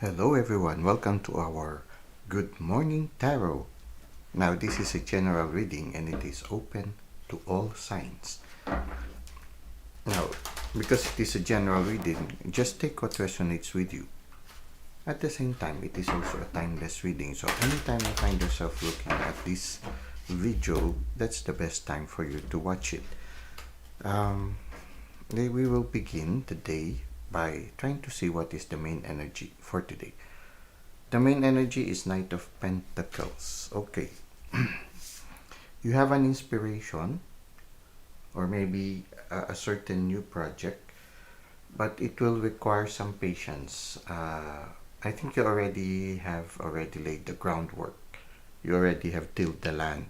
Hello everyone, welcome to our Good Morning Tarot. Now this is a general reading and it is open to all signs. Now, because it is a general reading, just take what resonates with you. At the same time, it is also a timeless reading. So anytime you find yourself looking at this video, that's the best time for you to watch it. We will begin the day by trying to see what is the main energy for today. The main energy is Knight of Pentacles. Okay. You have an inspiration or maybe a certain new project, but it will require some patience. I think you have already laid the groundwork. You already have tilled the land,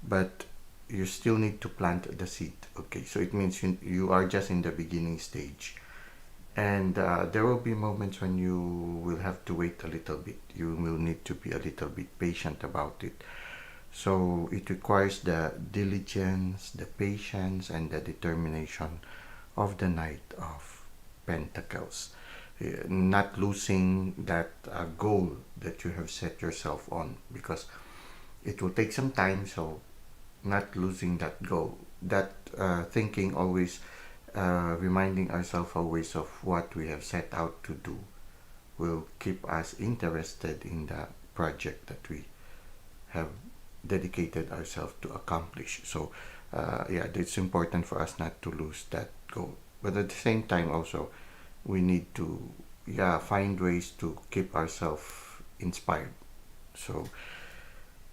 but you still need to plant the seed. Okay, so it means you are just in the beginning stage. And there will be moments when you will have to wait a little bit. You will need to be a little bit patient about it. So it requires the diligence, the patience, and the determination of the Knight of Pentacles. Not losing that goal that you have set yourself on, because it will take some time. So not losing that goal, that thinking always, reminding ourselves always of what we have set out to do will keep us interested in the project that we have dedicated ourselves to accomplish. So yeah, it's important for us not to lose that goal, but at the same time also we need to find ways to keep ourselves inspired. So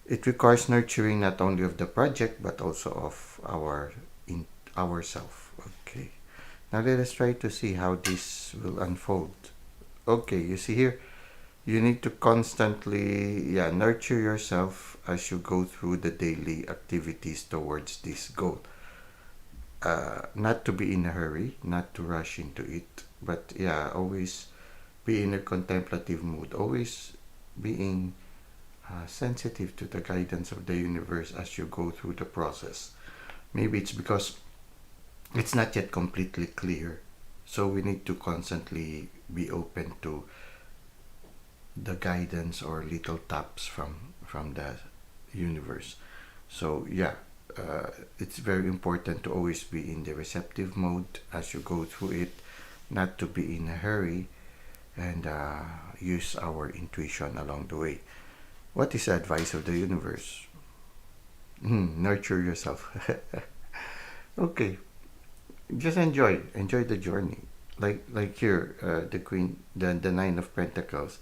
it requires nurturing not only of the project but also of ourselves. Okay, now let us try to see how this will unfold. Okay, you see here, you need to constantly nurture yourself as you go through the daily activities towards this goal. Not to be in a hurry, not to rush into it, but always be in a contemplative mood, always being sensitive to the guidance of the universe as you go through the process. Maybe it's because it's not yet completely clear, so we need to constantly be open to the guidance or little taps from the universe. So it's very important to always be in the receptive mode as you go through it, not to be in a hurry, and use our intuition along the way. What is the advice of the universe? Nurture yourself. Okay, just enjoy the journey. Like here, the Queen, the Nine of Pentacles.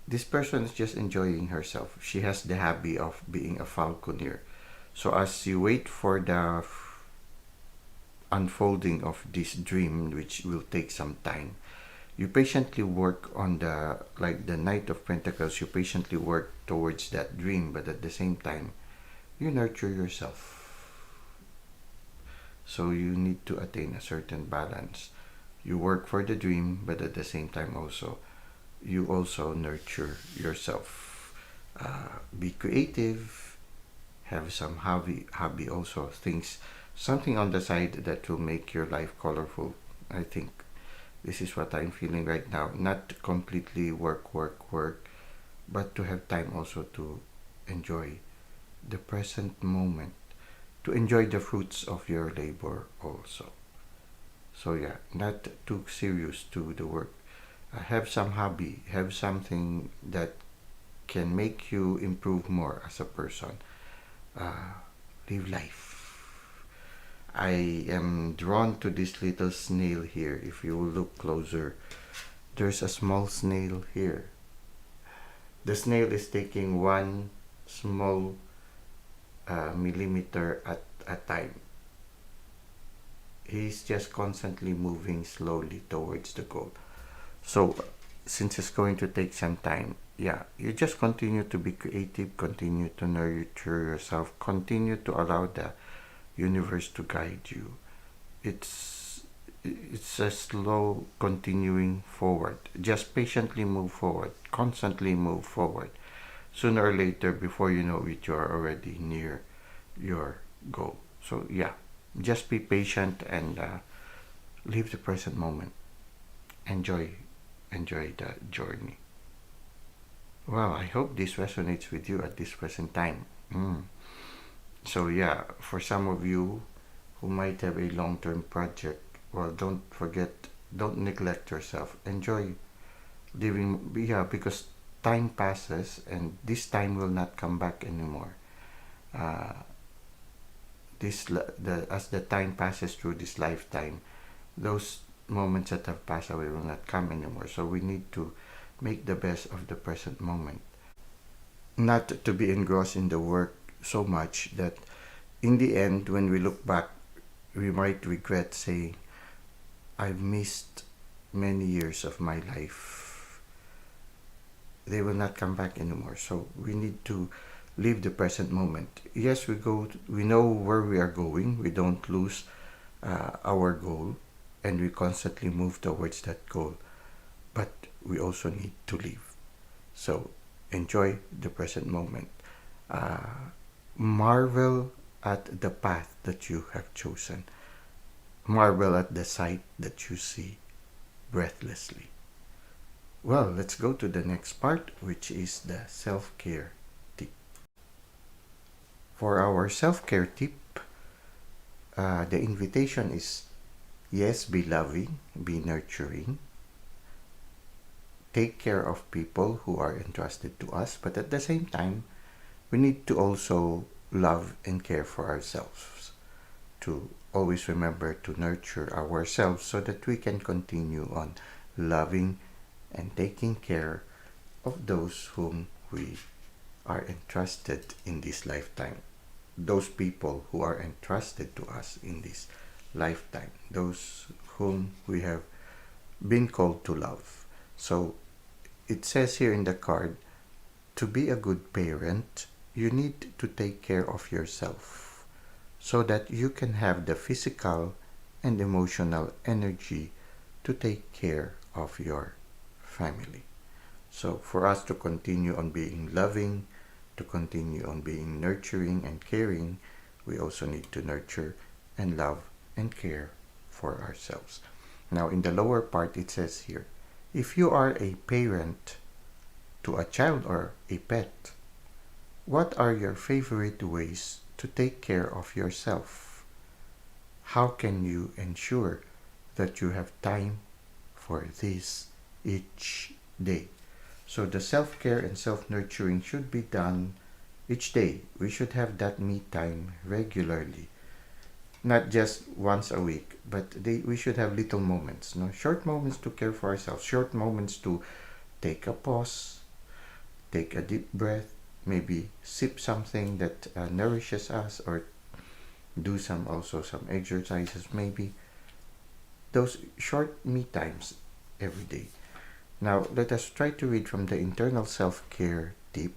This person is just enjoying herself. She has the hobby of being a falconer. So as you wait for the unfolding of this dream, which will take some time, you patiently work on the Knight of Pentacles. You patiently work towards that dream, but at the same time, you nurture yourself. So you need to attain a certain balance. You work for the dream, but at the same time also, you also nurture yourself. Be creative, have some hobby also, things, something on the side that will make your life colorful. I think this is what I'm feeling right now. Not completely work, but to have time also to enjoy the present moment, to enjoy the fruits of your labor also. So not too serious to the work. Have some hobby, have something that can make you improve more as a person. Live life. I am drawn to this little snail here. If you look closer, there's a small snail here. The snail is taking one small millimeter at a time. He's just constantly moving slowly towards the goal. So since it's going to take some time, you just continue to be creative, continue to nurture yourself, continue to allow the universe to guide you. It's a slow continuing forward. Just patiently move forward, constantly move forward. Sooner or later, before you know it, you are already near your goal. So just be patient and live the present moment. Enjoy enjoy the journey. Well, I hope this resonates with you at this present time. So yeah, for some of you who might have a long-term project, well, don't forget, don't neglect yourself. Enjoy living, yeah, because time passes and this time will not come back anymore. Uh, as the time passes through this lifetime, those moments that have passed away will not come anymore. So we need to make the best of the present moment, not to be engrossed in the work so much that in the end, when we look back, we might regret saying, I've missed many years of my life. They will not come back anymore. So we need to live the present moment. Yes, we know where we are going. We don't lose our goal, and we constantly move towards that goal. But we also need to live. So enjoy the present moment. Uh, Marvel at the path that you have chosen. Marvel at the sight that you see breathlessly. Well, let's go to the next part, which is the self-care tip. For our self-care tip, the invitation is yes, be loving, be nurturing, take care of people who are entrusted to us, but at the same time, we need to also love and care for ourselves, to always remember to nurture ourselves so that we can continue on loving and taking care of those whom we are entrusted in this lifetime. Those people who are entrusted to us in this lifetime, those whom we have been called to love. So it says here in the card, to be a good parent, you need to take care of yourself so that you can have the physical and emotional energy to take care of your family. So for us to continue on being loving, to continue on being nurturing and caring, we also need to nurture and love and care for ourselves. Now in the lower part it says here, if you are a parent to a child or a pet, what are your favorite ways to take care of yourself? How can you ensure that you have time for this each day? So the self-care and self-nurturing should be done each day. We should have that me time regularly. Not just once a week, but we should have little moments, no? Short moments to care for ourselves, short moments to take a pause, take a deep breath, maybe sip something that nourishes us, or do some exercises maybe. Those short me times every day. Now let us try to read from the internal self-care tip,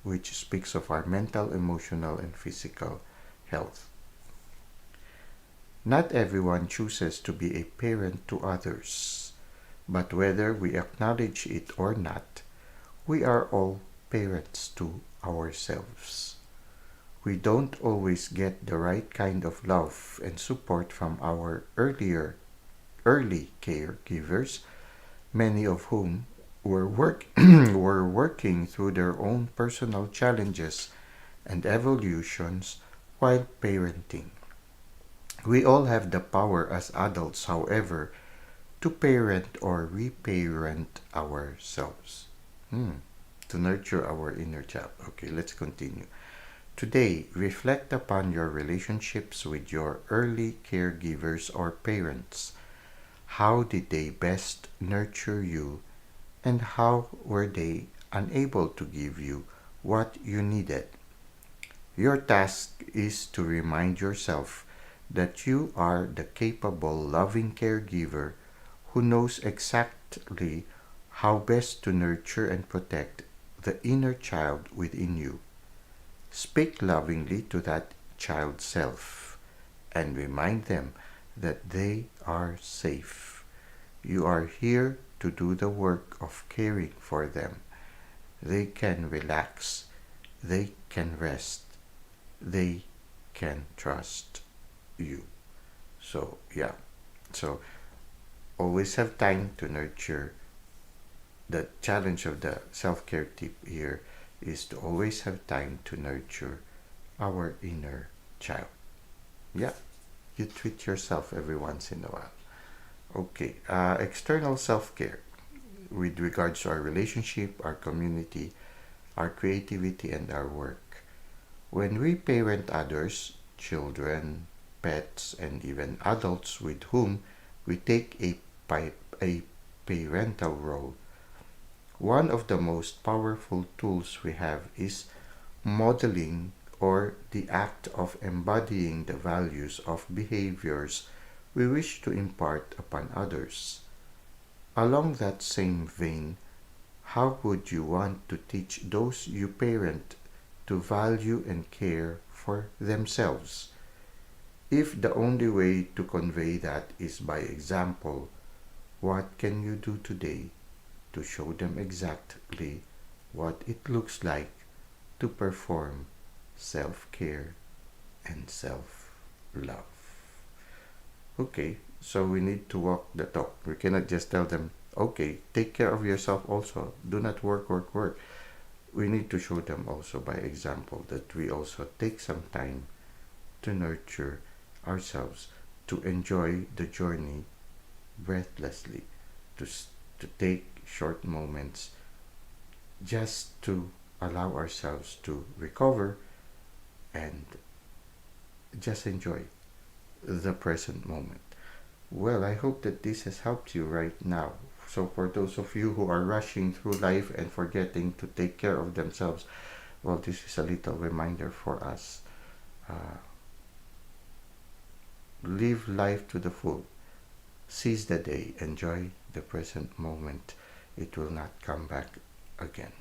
which speaks of our mental, emotional, and physical health. Not everyone chooses to be a parent to others, but whether we acknowledge it or not, we are all parents to ourselves. We don't always get the right kind of love and support from our early caregivers, many of whom were working through their own personal challenges and evolutions while parenting. We all have the power as adults, however, to parent or reparent ourselves. To nurture our inner child. Okay, let's continue. Today, reflect upon your relationships with your early caregivers or parents. How did they best nurture you, and how were they unable to give you what you needed? Your task is to remind yourself that you are the capable, loving caregiver who knows exactly how best to nurture and protect the inner child within you. Speak lovingly to that child self and remind them that they are safe. You are here to do the work of caring for them. They can relax, they can rest, they can trust you. So, yeah. So, always have time to nurture the challenge of the self-care tip here is to always have time to nurture our inner child. Yeah, you treat yourself every once in a while. Okay, external self-care with regards to our relationship, our community, our creativity, and our work. When we parent others, children, pets, and even adults with whom we take a parental role, one of the most powerful tools we have is modeling, or the act of embodying the values of behaviors we wish to impart upon others. Along that same vein, how would you want to teach those you parent to value and care for themselves? If the only way to convey that is by example, what can you do today to show them exactly what it looks like to perform self care and self love? Okay, so we need to walk the talk. We cannot just tell them, okay, take care of yourself also. Do not work, work, work. We need to show them also by example that we also take some time to nurture ourselves, to enjoy the journey breathlessly, to, to take short moments just to allow ourselves to recover and just enjoy the present moment. Well, I hope that this has helped you right now. So, for those of you who are rushing through life and forgetting to take care of themselves, well, this is a little reminder for us. Uh, live life to the full. Seize the day. Enjoy the present moment. It will not come back again.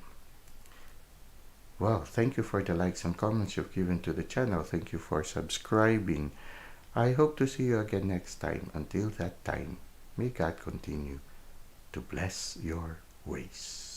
Well, thank you for the likes and comments you've given to the channel. Thank you for subscribing. I hope to see you again next time. Until that time, may God continue to bless your ways.